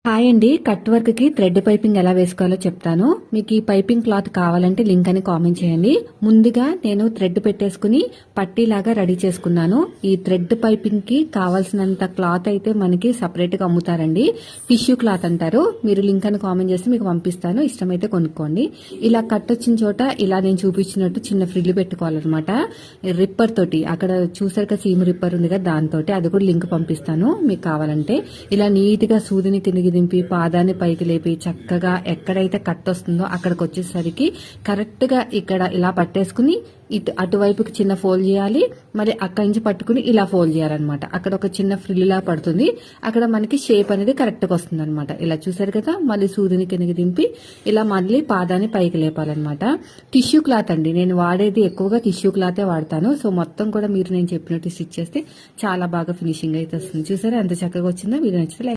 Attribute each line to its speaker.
Speaker 1: Hi అండి. Cut work కి thread piping ఎలా వేసుకోవాలో చెప్తాను. మీకు ఈ పైపింగ్ క్లాత్ కావాలంటే లింక్ అని కామెంట్ చేయండి. ముందుగా నేను థ్రెడ్ పెట్టేసుకుని పట్టీలాగా రెడీ చేసుకున్నాను. ఈ థ్రెడ్ పైపింగ్ కి కావాల్సినంత క్లాత్ అయితే మనకి సపరేట్ గా అమ్ముతారండి. టిష్యూ క్లాత్ అంటారు. మీరు లింక్ అని కామెంట్ చేస్తే మీకు పంపిస్తాను. ఇష్టమైతే కొనుక్కోండి. ఇలా కట్ వచ్చిన చోట ఇలా నేను చూపించినట్టు చిన్న ఫ్రిల్ పెట్టుకోవాలన్నమాట. రిప్పర్ తోటి అక్కడ చూసారు కదా, సీమ్ రిప్పర్ ఉంది కదా, దాంతో అది కూడా లింక్ పంపిస్తాను మీకు కావాలంటే. ఇలా నీట్ గా సూదిని కిందికి దింపి పాదాన్ని పైకి లేపి చక్కగా ఎక్కడైతే కట్ వస్తుందో అక్కడికి వచ్చేసరికి కరెక్ట్ గా ఇక్కడ ఇలా పట్టేసుకుని అటువైపుకి చిన్న ఫోల్డ్ చేయాలి. మరి అక్కడి నుంచి పట్టుకుని ఇలా ఫోల్డ్ చేయాలన్నమాట. అక్కడ ఒక చిన్న ఫ్రిల్ లా పడుతుంది. అక్కడ మనకి షేప్ అనేది కరెక్ట్ గా వస్తుంది అనమాట. ఇలా చూసారు కదా, మళ్ళీ సూదిని కిందకి దింపి ఇలా మళ్ళీ పాదాన్ని పైకి లేపాలన్నమాట. టిష్యూ క్లాత్ అండి, నేను వాడేది ఎక్కువగా టిష్యూ క్లాతే వాడతాను. సో మొత్తం కూడా మీరు నేను చెప్పినట్టు స్టిచ్ చేస్తే చాలా బాగా ఫినిషింగ్ అయితే వస్తుంది. చూసారా ఎంత చక్కగా వచ్చిందో. వీడియో నచ్చితే